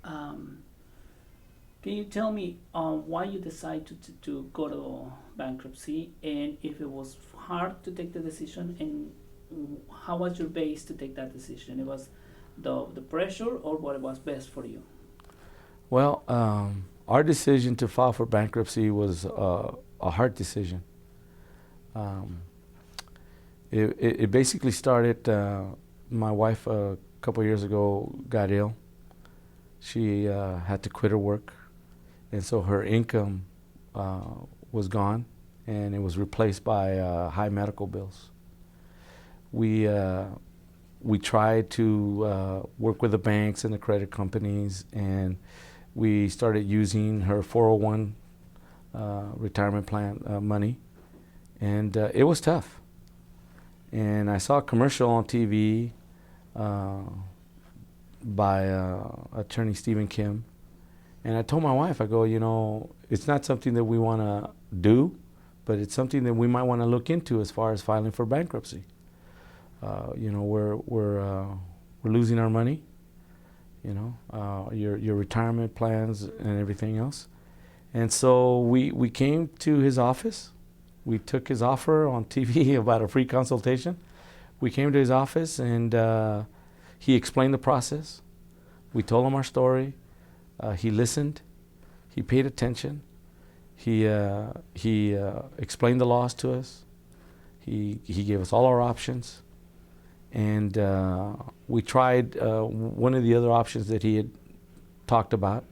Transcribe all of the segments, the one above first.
Um, can you tell me why you decided to go to bankruptcy, and if it was hard to take the decision, and how was your base to take that decision? It was the pressure, or what was best for you? Well, our decision to file for bankruptcy was a hard decision. Um, it basically started, my wife a couple years ago got ill. She had to quit her work, and so her income was gone, and it was replaced by high medical bills. We we tried to work with the banks and the credit companies, and we started using her 401 retirement plan money, and it was tough. And I saw a commercial on TV uh, by attorney Stephen Kim, and I told my wife, I go, it's not something that we want to do, but it's something that we might want to look into as far as filing for bankruptcy. We're losing our money, your retirement plans and everything else. And so we came to his office. We took his offer on TV about a free consultation. We came to his office, and he explained the process. We told him our story. He listened. He paid attention. He explained the laws to us. He gave us all our options. And we tried one of the other options that he had talked about,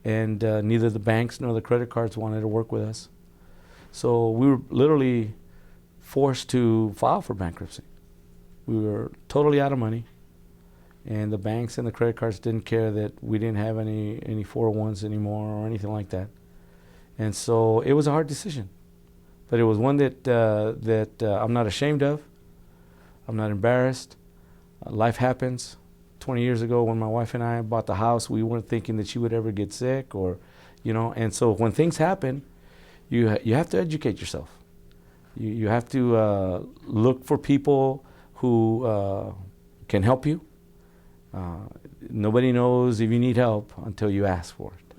and neither the banks nor the credit cards wanted to work with us. So we were literally forced to file for bankruptcy. We were totally out of money, and the banks and the credit cards didn't care that we didn't have any 401s anymore or anything like that. And so it was a hard decision, but it was one that I'm not ashamed of. I'm not embarrassed. Life happens. 20 years ago, when my wife and I bought the house, we weren't thinking that she would ever get sick, and so when things happen, you have to educate yourself. You have to look for people who can help you. Nobody knows if you need help until you ask for it.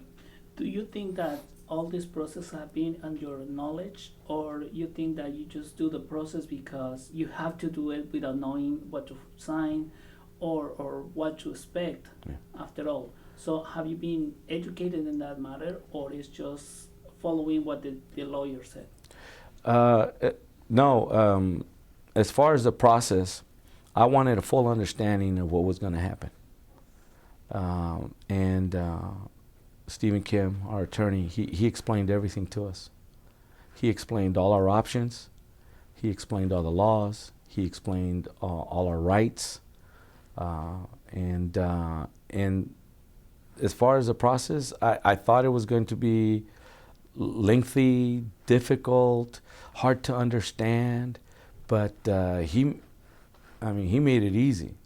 Do you think that all this process have been on your knowledge, or you think that you just do the process because you have to do it without knowing what to sign or what to expect? Yeah. After all, so have you been educated in that matter, or is just following what the lawyer said? No. As far as the process, I wanted a full understanding of what was going to happen. And Stephen Kim, our attorney, he explained everything to us. He explained all our options. He explained all the laws. He explained all our rights. And as far as the process, I thought it was going to be lengthy, difficult, hard to understand, but he made it easy.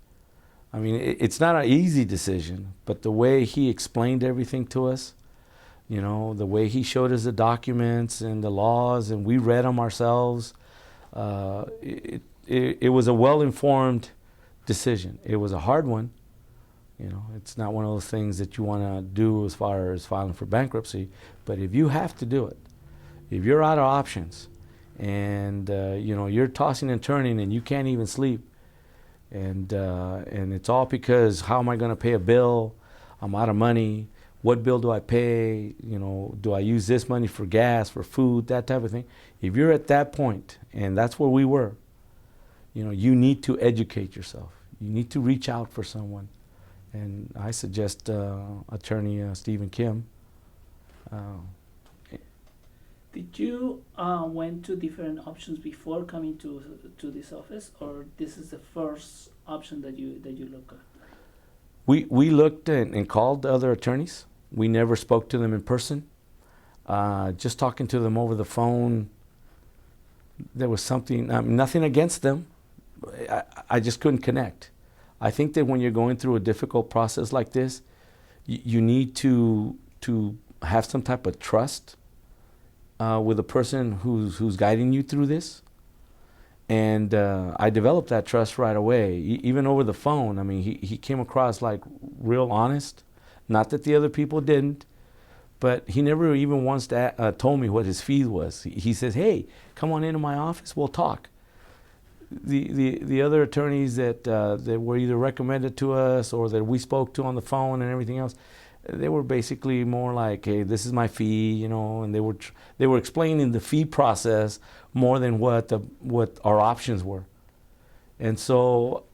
I mean, it's not an easy decision, but the way he explained everything to us, the way he showed us the documents and the laws, and we read them ourselves, it was a well-informed decision. It was a hard one. It's not one of those things that you want to do as far as filing for bankruptcy, but if you have to do it, if you're out of options, and you're tossing and turning and you can't even sleep, and it's all because, how am I going to pay a bill? I'm out of money. What bill do I pay? Do I use this money for gas, for food, that type of thing? If you're at that point, and that's where we were, you need to educate yourself. You need to reach out for someone. And I suggest attorney Stephen Kim. Did you went to different options before coming to this office, or this is the first option that you look at? We looked and called other attorneys. We never spoke to them in person. Just talking to them over the phone, there was something, nothing against them. I just couldn't connect. I think that when you're going through a difficult process like this, you need to have some type of trust with the person who's guiding you through this. And I developed that trust right away, even over the phone. I mean, he came across like real honest Not that the other people didn't, but he never even once told me what his fee was. He says, hey, come on into my office, we'll talk. The other attorneys that were either recommended to us or that we spoke to on the phone and everything else, they were basically more like, hey, this is my fee, you know, and they were explaining the fee process more than what our options were. And so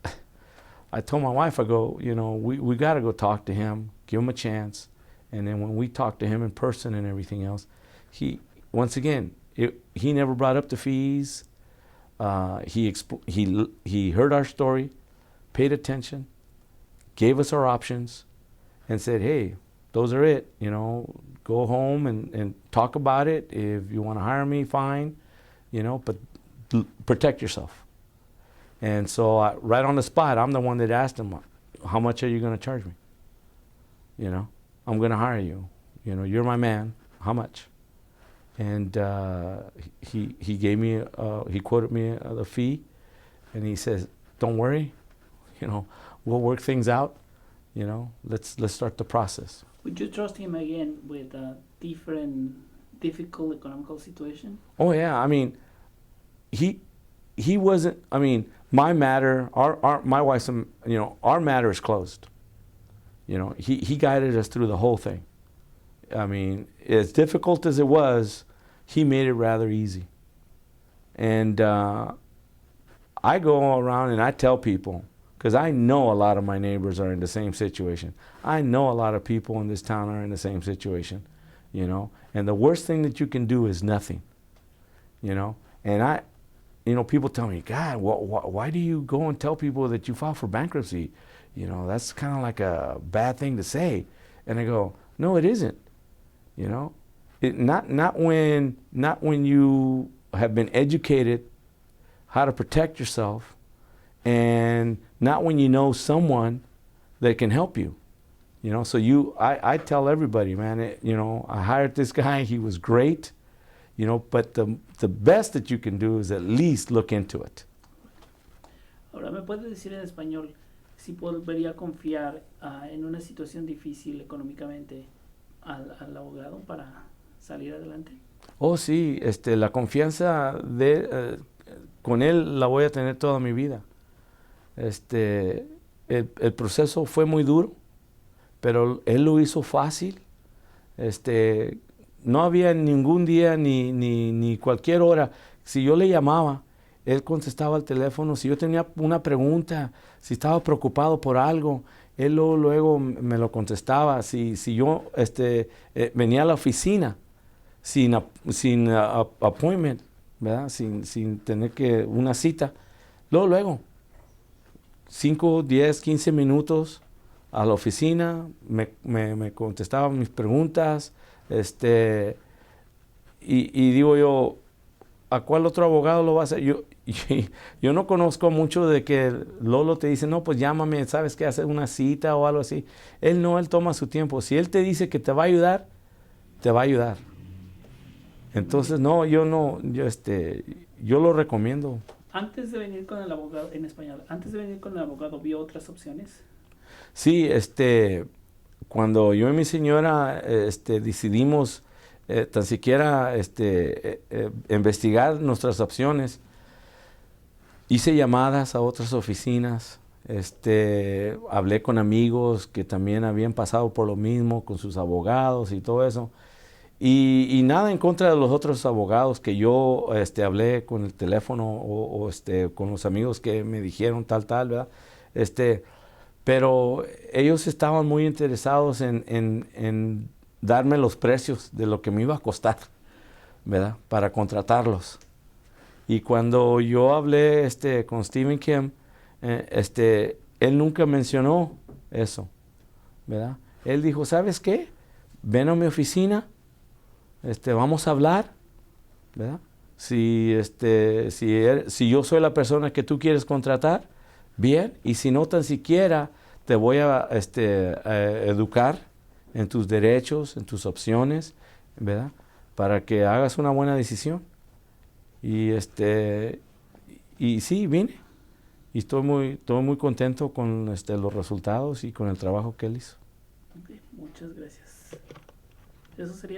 I told my wife, I go, you know, we got to go talk to him, give him a chance. And then when we talked to him in person and everything else, he never brought up the fees. He heard our story, paid attention, gave us our options, and said, hey, those are it. You know, go home and talk about it. If you want to hire me, fine. You know, but protect yourself. And so right on the spot, I'm the one that asked him, how much are you going to charge me? You know, I'm going to hire you. You know, you're my man. How much? And he gave me, he quoted me the fee, and he says, don't worry, you know, we'll work things out. You know, let's start the process. Would you trust him again with a difficult economical situation? Oh yeah, I mean, he wasn't. I mean, my matter, my wife's, you know, our matter is closed. You know, he guided us through the whole thing. I mean, as difficult as it was, he made it rather easy. And I go around and I tell people, because I know a lot of my neighbors are in the same situation. I know a lot of people in this town are in the same situation, you know. And the worst thing that you can do is nothing, you know. And you know, people tell me, God, why do you go and tell people that you filed for bankruptcy? You know, that's kind of like a bad thing to say. And I go, no, it isn't. You know, not when you have been educated how to protect yourself, and not when you know someone that can help you. You know, so I tell everybody, man, you know, I hired this guy, he was great, you know, but the best that you can do is at least look into it. Ahora, ¿me puedes decir en español si podría confiar en una situación difícil económicamente al abogado para salir adelante? Oh, sí, la confianza con él la voy a tener toda mi vida. El proceso fue muy duro, pero él lo hizo fácil. No había ningún día ni cualquier hora. Si yo le llamaba, él contestaba al teléfono. Si yo tenía una pregunta, si estaba preocupado por algo, él luego me lo contestaba. Si yo venía a la oficina sin appointment, ¿verdad? Sin tener una cita, luego 5, 10, 15 minutos a la oficina, me contestaba mis preguntas, y digo yo, ¿a cuál otro abogado lo va a hacer? Yo no conozco mucho de que Lolo te dice, no, pues llámame, ¿sabes qué? Hacer una cita o algo así. Él toma su tiempo. Si él te dice que te va a ayudar, te va a ayudar. Entonces, no, yo lo recomiendo. Antes de venir con el abogado, en español, antes de venir con el abogado, ¿vio otras opciones? Sí, cuando yo y mi señora decidimos tan siquiera investigar nuestras opciones, hice llamadas a otras oficinas, hablé con amigos que también habían pasado por lo mismo, con sus abogados y todo eso. Y nada en contra de los otros abogados que yo hablé con el teléfono o con los amigos que me dijeron tal, ¿verdad? Pero ellos estaban muy interesados en darme los precios de lo que me iba a costar, ¿verdad? Para contratarlos. Y cuando yo hablé con Stephen Kim, él nunca mencionó eso, ¿verdad? Él dijo, ¿sabes qué? Ven a mi oficina, vamos a hablar, ¿verdad? Si yo soy la persona que tú quieres contratar, bien, y si no tan siquiera te voy a educar en tus derechos, en tus opciones, ¿verdad? Para que hagas una buena decisión. Y sí, vine. Y estoy muy contento con los resultados y con el trabajo que él hizo. Okay, Muchas gracias. Eso sería